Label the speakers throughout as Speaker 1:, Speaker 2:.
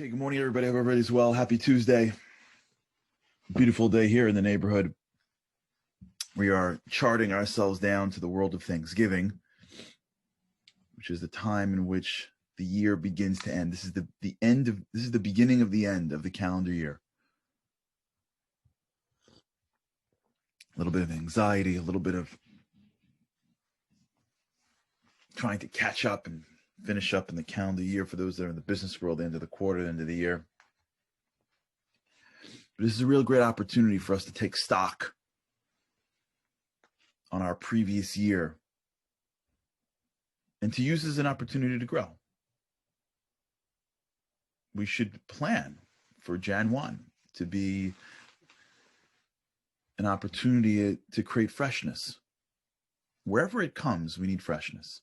Speaker 1: Okay, good morning, everybody. Hope everybody's well. Happy Tuesday. Beautiful day here in the neighborhood. We are charting ourselves down to the world of Thanksgiving, which is the time in which the year begins to end. This is the beginning of the end of the calendar year. A little bit of anxiety, a little bit of trying to catch up and finish up in the calendar year for those that are in the business world, the end of the quarter, the end of the year. But this is a real great opportunity for us to take stock on our previous year and to use as an opportunity to grow. We should plan for Jan 1 to be an opportunity to create freshness. Wherever it comes, we need freshness.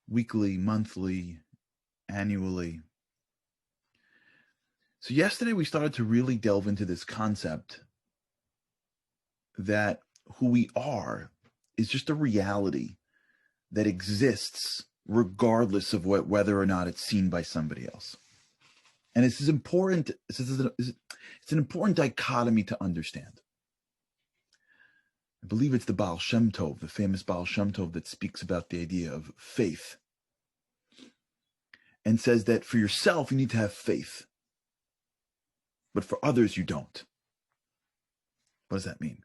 Speaker 1: Weekly, monthly, annually. So yesterday we started to really delve into this concept that who we are is just a reality that exists regardless of whether or not it's seen by somebody else. And it's an important dichotomy to understand. I believe it's the Baal Shem Tov, the famous Baal Shem Tov, that speaks about the idea of faith and says that for yourself, you need to have faith, but for others, you don't. What does that mean?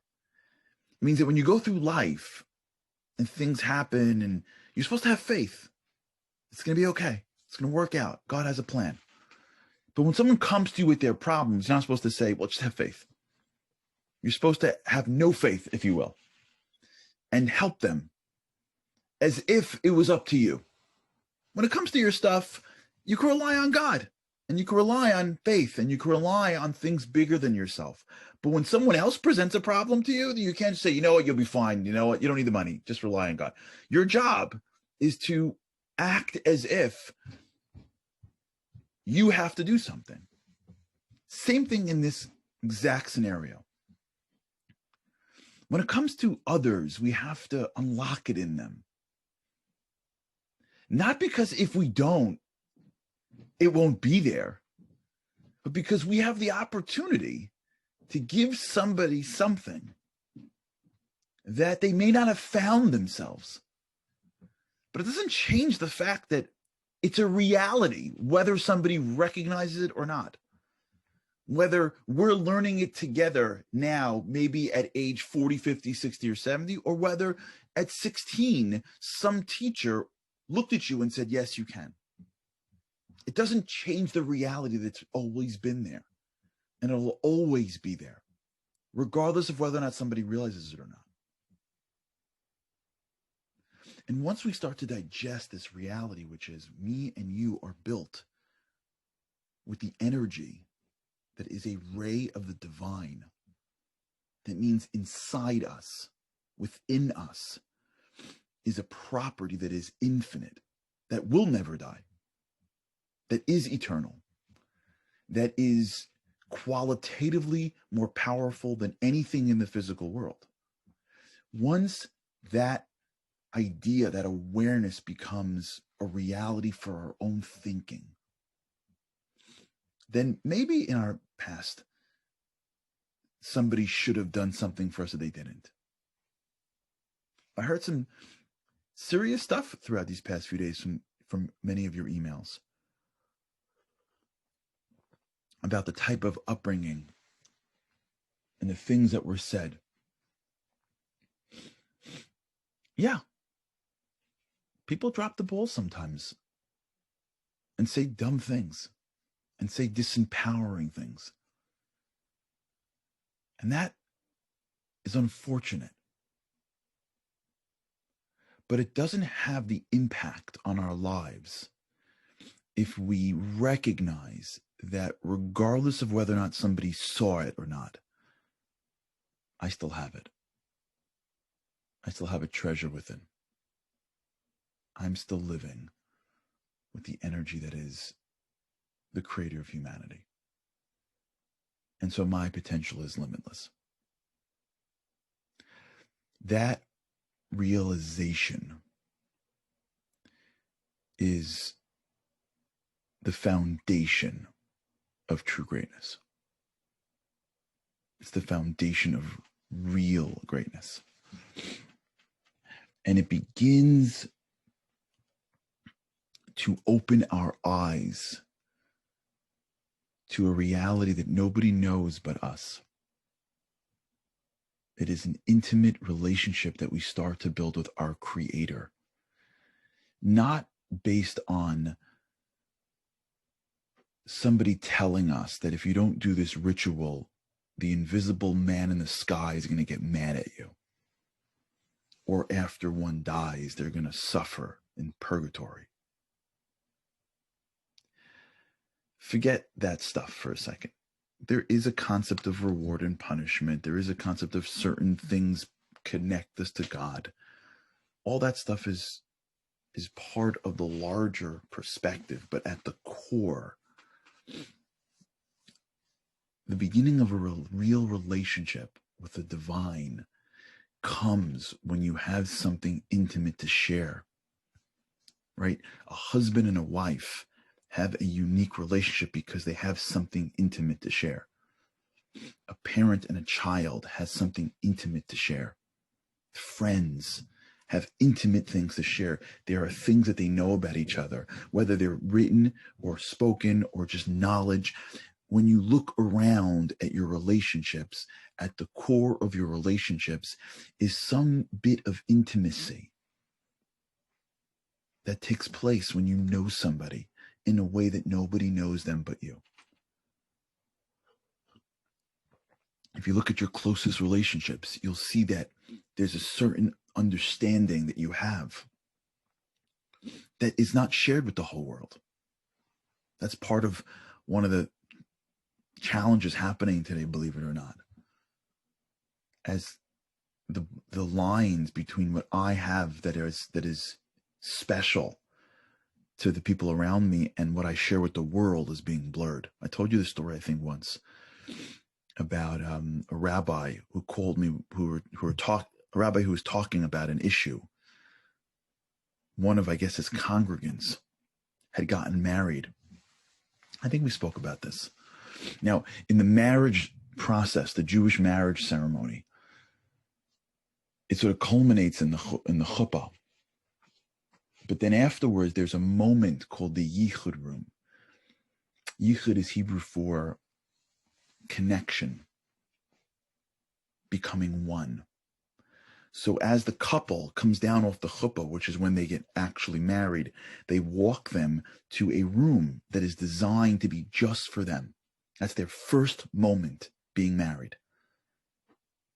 Speaker 1: It means that when you go through life and things happen and you're supposed to have faith, it's going to be okay. It's going to work out. God has a plan. But when someone comes to you with their problems, you're not supposed to say, well, just have faith. You're supposed to have no faith, if you will, and help them as if it was up to you. When it comes to your stuff, you can rely on God, and you can rely on faith, and you can rely on things bigger than yourself. But when someone else presents a problem to you, you can't say, you know what, you'll be fine. You know what, you don't need the money. Just rely on God. Your job is to act as if you have to do something. Same thing in this exact scenario. When it comes to others, we have to unlock it in them. Not because if we don't, it won't be there, but because we have the opportunity to give somebody something that they may not have found themselves. But it doesn't change the fact that it's a reality, whether somebody recognizes it or not. Whether we're learning it together now, maybe at age 40, 50, 60, or 70, or whether at 16, some teacher looked at you and said, yes, you can. It doesn't change the reality that's always been there. And it'll always be there, regardless of whether or not somebody realizes it or not. And once we start to digest this reality, which is me and you are built with the energy that is a ray of the divine, that means inside us, within us, is a property that is infinite, that will never die, that is eternal, that is qualitatively more powerful than anything in the physical world. Once that idea, that awareness becomes a reality for our own thinking, then maybe in our past, somebody should have done something for us that they didn't. I heard some serious stuff throughout these past few days from many of your emails about the type of upbringing and the things that were said. Yeah. People drop the ball sometimes and say dumb things and say disempowering things. And that is unfortunate. But it doesn't have the impact on our lives if we recognize that regardless of whether or not somebody saw it or not, I still have it. I still have a treasure within. I'm still living with the energy that is the creator of humanity. And so my potential is limitless. That realization is the foundation of true greatness. It's the foundation of real greatness. And it begins to open our eyes to a reality that nobody knows but us. It is an intimate relationship that we start to build with our Creator, not based on somebody telling us that if you don't do this ritual, the invisible man in the sky is going to get mad at you. Or after one dies, they're going to suffer in purgatory. Forget that stuff for a second. There is a concept of reward and punishment. There is a concept of certain things connect us to God. All that stuff is part of the larger perspective, but at the core, the beginning of a real relationship with the divine comes when you have something intimate to share, right? A husband and a wife have a unique relationship because they have something intimate to share. A parent and a child has something intimate to share. Friends have intimate things to share. There are things that they know about each other, whether they're written or spoken or just knowledge. When you look around at your relationships, at the core of your relationships is some bit of intimacy that takes place when you know somebody in a way that nobody knows them but you. If you look at your closest relationships, you'll see that there's a certain understanding that you have that is not shared with the whole world. That's part of one of the challenges happening today, believe it or not. As the lines between what I have that is special to the people around me and what I share with the world is being blurred. I told you this story, I think, once about a rabbi who called me, a rabbi who was talking about an issue. One of, I guess, his congregants had gotten married. I think we spoke about this. Now, in the marriage process, the Jewish marriage ceremony, it sort of culminates in the chuppah. But then afterwards, there's a moment called the yichud room. Yichud is Hebrew for connection, becoming one. So as the couple comes down off the chuppah, which is when they get actually married, they walk them to a room that is designed to be just for them. That's their first moment being married.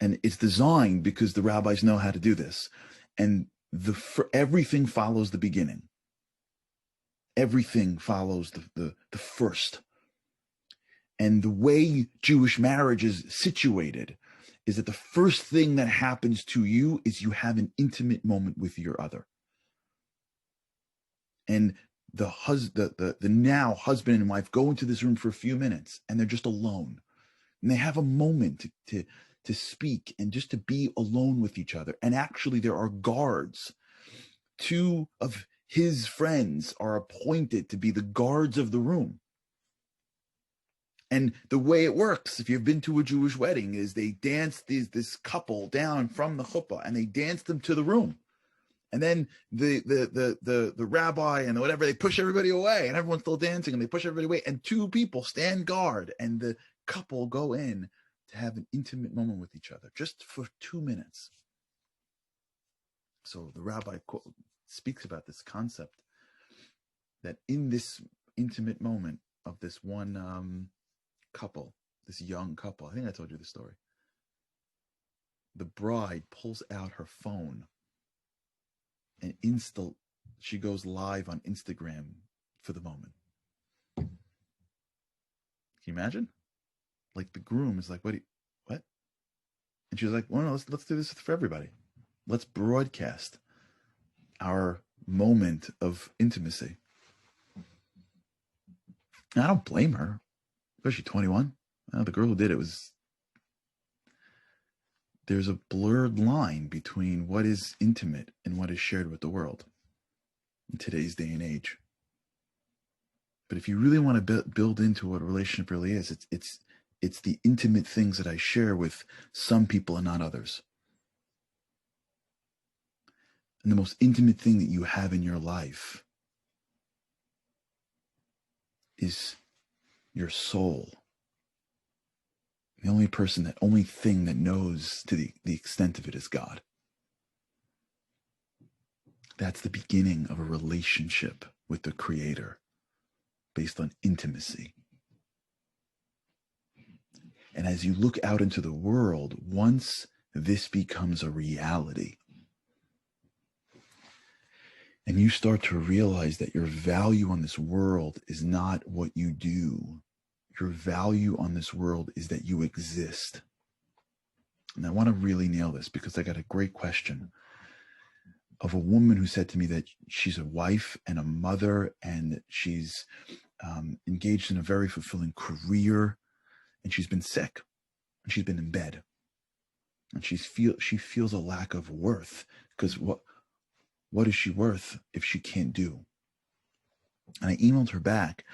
Speaker 1: And it's designed because the rabbis know how to do this. And everything follows the beginning. Everything follows the first. And the way Jewish marriage is situated is that the first thing that happens to you is you have an intimate moment with your other. And the now husband and wife go into this room for a few minutes and they're just alone. And they have a moment to speak and just to be alone with each other. And actually there are guards. Two of his friends are appointed to be the guards of the room. And the way it works, if you've been to a Jewish wedding, is they dance this couple down from the chuppah and they dance them to the room. And then the rabbi and whatever, they push everybody away and everyone's still dancing and they push everybody away. And two people stand guard and the couple go in to have an intimate moment with each other just for 2 minutes. So the rabbi speaks about this concept that in this intimate moment of this one couple, this young couple, I think I told you the story, the bride pulls out her phone and she goes live on Instagram for the moment. Can you imagine? Like the groom is like, what? And she was like, well, no, let's do this for everybody. Let's broadcast our moment of intimacy. And I don't blame her, especially 21. The girl who did it there's a blurred line between what is intimate and what is shared with the world in today's day and age. But if you really want to build into what a relationship really is, it's the intimate things that I share with some people and not others. And the most intimate thing that you have in your life is your soul. The only thing that knows to the extent of it is God. That's the beginning of a relationship with the Creator based on intimacy. And as you look out into the world, once this becomes a reality, and you start to realize that your value on this world is not what you do. Your value on this world is that you exist. And I want to really nail this because I got a great question of a woman who said to me that she's a wife and a mother, and she's engaged in a very fulfilling career, and she's been sick, and she's been in bed, and she feels a lack of worth, because what is she worth if she can't do? And I emailed her back,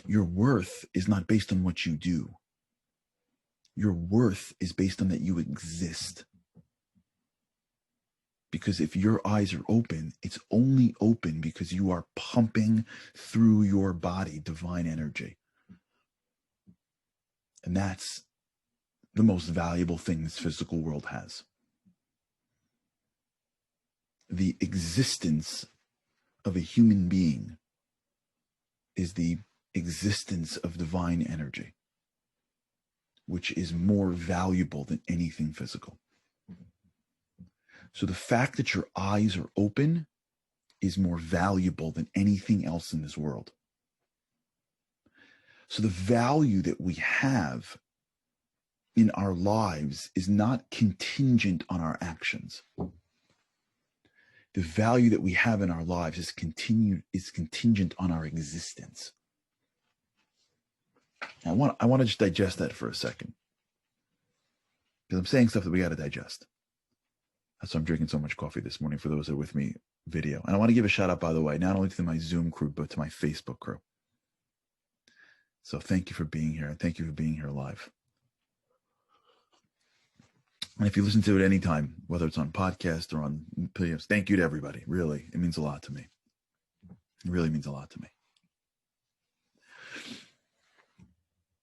Speaker 1: your worth is not based on what you do. Your worth is based on that you exist. Because if your eyes are open, it's only open because you are pumping through your body divine energy. And that's the most valuable thing this physical world has. The existence of a human being is the existence of divine energy, which is more valuable than anything physical. So the fact that your eyes are open is more valuable than anything else in this world. So the value that we have in our lives is not contingent on our actions. The value that we have in our lives is contingent on our existence. I want to just digest that for a second, because I'm saying stuff that we got to digest. That's why I'm drinking so much coffee this morning for those that are with me video. And I want to give a shout out, by the way, not only to my Zoom crew, but to my Facebook crew. So thank you for being here, and thank you for being here live. And if you listen to it anytime, whether it's on podcast or on videos, thank you to everybody. Really, it means a lot to me. It really means a lot to me.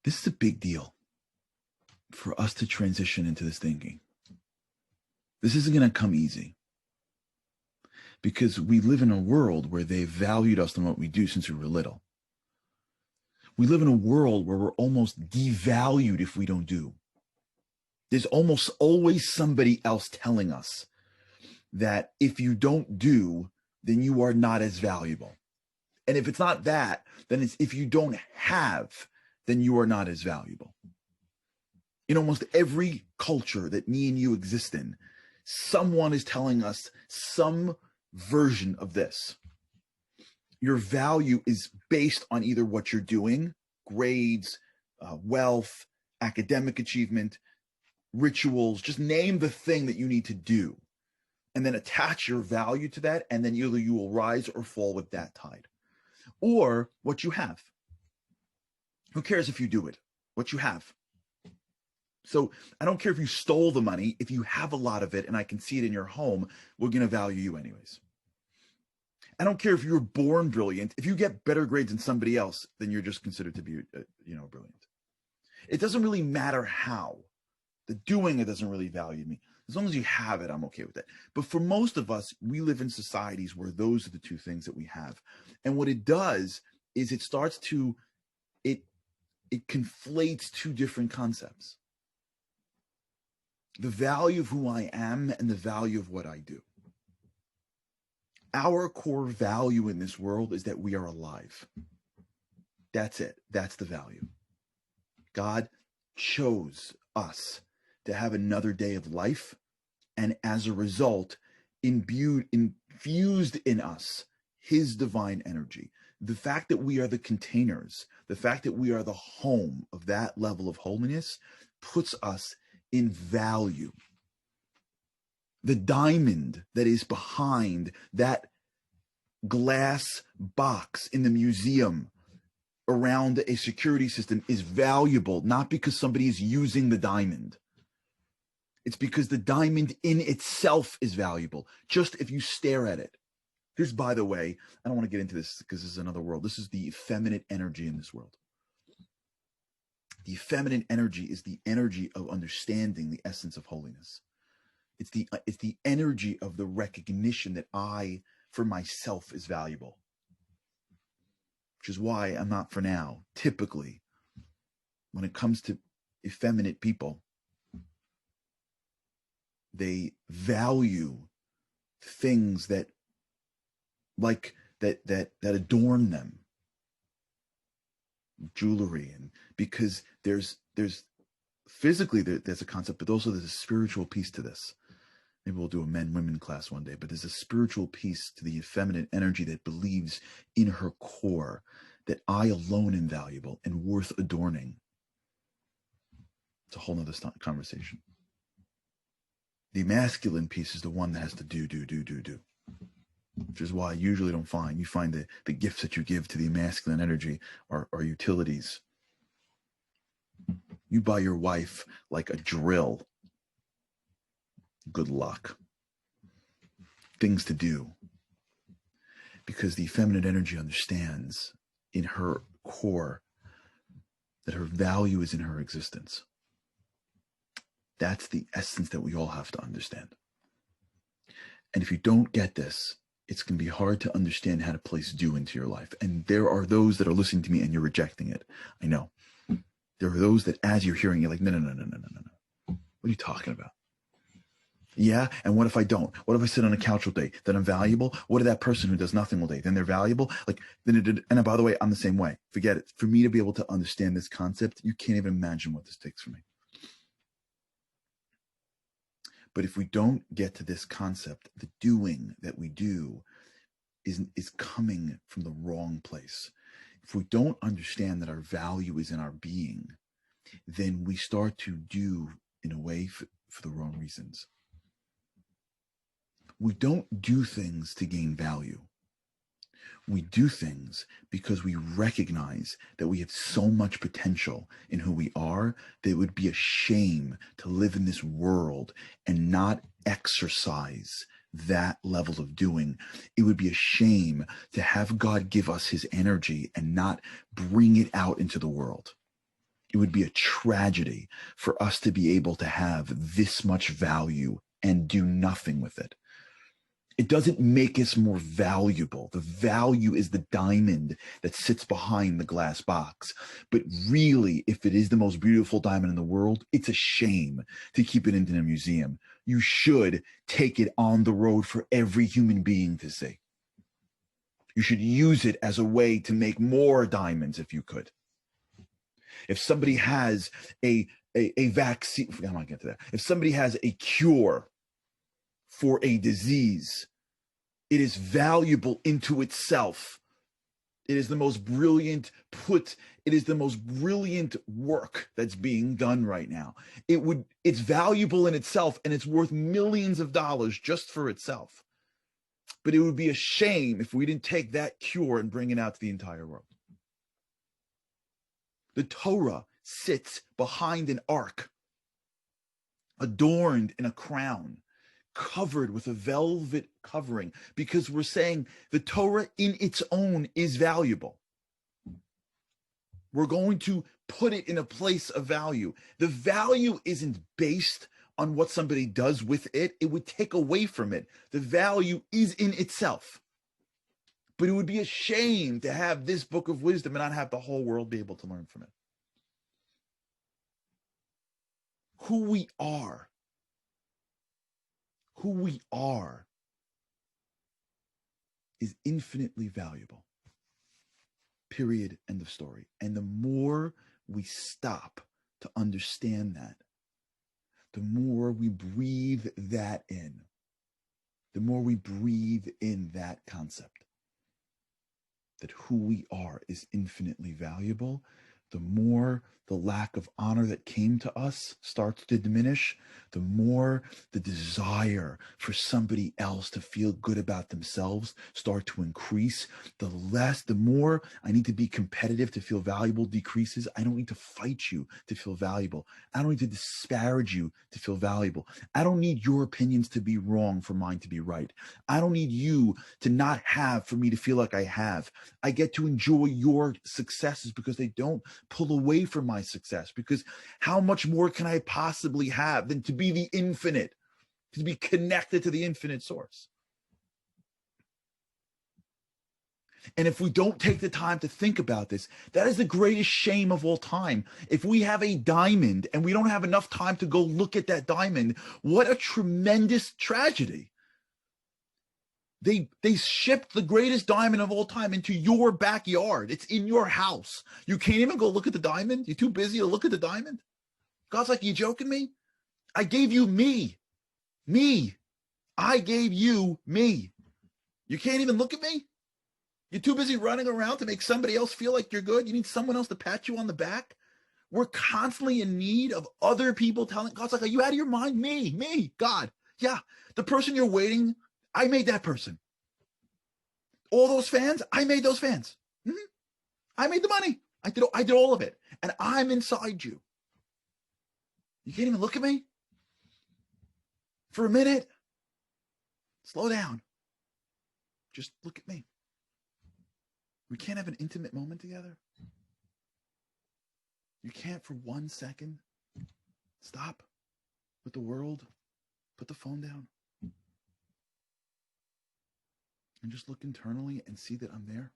Speaker 1: This is a big deal for us to transition into this thinking. This isn't going to come easy, because we live in a world where they valued us on what we do since we were little. We live in a world where we're almost devalued if we don't do. There's almost always somebody else telling us that if you don't do, then you are not as valuable. And if it's not that, then it's if you don't have, then you are not as valuable. In almost every culture that me and you exist in, someone is telling us some version of this. Your value is based on either what you're doing, grades, wealth, academic achievement, rituals. Just name the thing that you need to do, and then attach your value to that, and then either you will rise or fall with that tide. Or what you have. Who cares if you do it? What you have. So I don't care if you stole the money. If you have a lot of it and I can see it in your home, we're going to value you anyways. I don't care if you were born brilliant. If you get better grades than somebody else, then you're just considered to be, brilliant. It doesn't really matter how. The doing it doesn't really value me. As long as you have it, I'm okay with that. But for most of us, we live in societies where those are the two things that we have. And what it does is it starts to, it conflates two different concepts. The value of who I am and the value of what I do. Our core value in this world is that we are alive. That's it. That's the value. God chose us to have another day of life, and as a result, infused in us his divine energy. The fact that we are the containers, the fact that we are the home of that level of holiness puts us in value. The diamond that is behind that glass box in the museum around a security system is valuable, not because somebody is using the diamond. It's because the diamond in itself is valuable, just if you stare at it. Here's, by the way, I don't want to get into this because this is another world. This is the effeminate energy in this world. The effeminate energy is the energy of understanding the essence of holiness. It's the energy of the recognition that I, for myself, is valuable. Which is why I'm not, for now, typically, when it comes to effeminate people, they value things that adorn them, jewelry, and because there's physically there's a concept, but also there's a spiritual piece to this. Maybe we'll do a men-women class one day, but there's a spiritual piece to the effeminate energy that believes in her core that I alone am valuable and worth adorning. It's a whole nother conversation. The masculine piece is the one that has to do, which is why I usually don't find. You find the gifts that you give to the masculine energy are utilities. You buy your wife like a drill. Good luck. Things to do. Because the feminine energy understands in her core that her value is in her existence. That's the essence that we all have to understand. And if you don't get this, it's going to be hard to understand how to place do into your life. And there are those that are listening to me and you're rejecting it. I know. There are those that as you're hearing, you're like, no. What are you talking about? Yeah, and what if I don't? What if I sit on a couch all day? Then I'm valuable? What if that person who does nothing all day? Then they're valuable? And by the way, I'm the same way. Forget it. For me to be able to understand this concept, you can't even imagine what this takes from me. But if we don't get to this concept, the doing that we do is coming from the wrong place. If we don't understand that our value is in our being, then we start to do in a way for the wrong reasons. We don't do things to gain value. We do things because we recognize that we have so much potential in who we are that it would be a shame to live in this world and not exercise that level of doing. It would be a shame to have God give us his energy and not bring it out into the world. It would be a tragedy for us to be able to have this much value and do nothing with it. It doesn't make us more valuable. The value is the diamond that sits behind the glass box. But really, if it is the most beautiful diamond in the world, it's a shame to keep it in a museum. You should take it on the road for every human being to see. You should use it as a way to make more diamonds if you could. If somebody has a vaccine, I'm not getting to that. If somebody has a cure for a disease, it is valuable into itself. It is the most brilliant work that's being done right now. It's valuable in itself and it's worth millions of dollars just for itself. But it would be a shame if we didn't take that cure and bring it out to the entire world. The Torah sits behind an ark, adorned in a crown, covered with a velvet covering, because we're saying the Torah in its own is valuable. We're going to put it in a place of value. The value isn't based on what somebody does with it. It would take away from it. The value is in itself. But it would be a shame to have this book of wisdom and not have the whole world be able to learn from it. Who we are is infinitely valuable. Period. End of story. And the more we stop to understand that, the more we breathe that in, the more we breathe in that concept that who we are is infinitely valuable, the more the lack of honor that came to us starts to diminish, the more the desire for somebody else to feel good about themselves start to increase, the more I need to be competitive to feel valuable decreases. I don't need to fight you to feel valuable. I don't need to disparage you to feel valuable. I don't need your opinions to be wrong for mine to be right. I don't need you to not have for me to feel like I have. I get to enjoy your successes because they don't pull away from my success, because how much more can I possibly have than to be the infinite, to be connected to the infinite source? And if we don't take the time to think about this, that is the greatest shame of all time. If we have a diamond and we don't have enough time to go look at that diamond, what a tremendous tragedy. They shipped the greatest diamond of all time into your backyard. It's in your house. You can't even go look at the diamond. You're too busy to look at the diamond. God's like, you joking me? I gave you me. Me. I gave you me. You can't even look at me? You're too busy running around to make somebody else feel like you're good? You need someone else to pat you on the back? We're constantly in need of other people telling. God's like, are you out of your mind? Me, God. Yeah, the person you're waiting, I made that person. All those fans, I made those fans. Mm-hmm. I made the money. I did all of it. And I'm inside you. You can't even look at me? For a minute? Slow down. Just look at me. We can't have an intimate moment together? You can't for 1 second stop with the world, put the phone down, and just look internally and see that I'm there?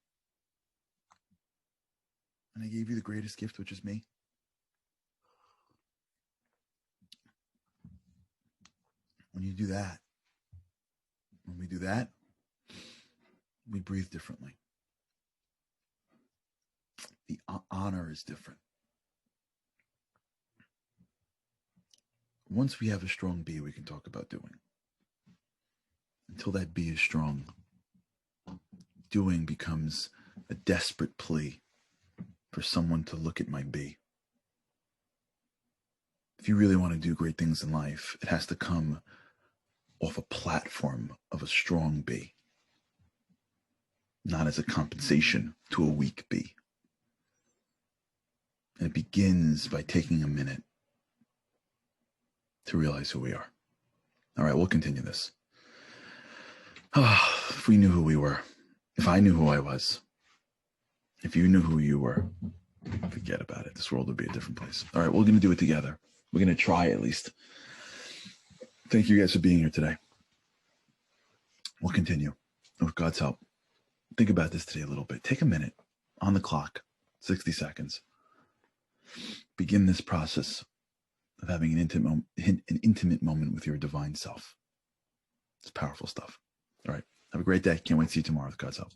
Speaker 1: And I gave you the greatest gift, which is me. When you do that, when we do that, we breathe differently. The honor is different. Once we have a strong B, we can talk about doing. Until that B is strong, doing becomes a desperate plea for someone to look at my B. If you really want to do great things in life, it has to come off a platform of a strong B, not as a compensation to a weak B. And it begins by taking a minute to realize who we are. All right, we'll continue this. If we knew who we were, if I knew who I was, if you knew who you were, forget about it. This world would be a different place. All right, we're going to do it together. We're going to try at least. Thank you guys for being here today. We'll continue with God's help. Think about this today a little bit. Take a minute on the clock, 60 seconds. Begin this process of having an intimate moment with your divine self. It's powerful stuff. All right. Have a great day. Can't wait to see you tomorrow with God's help.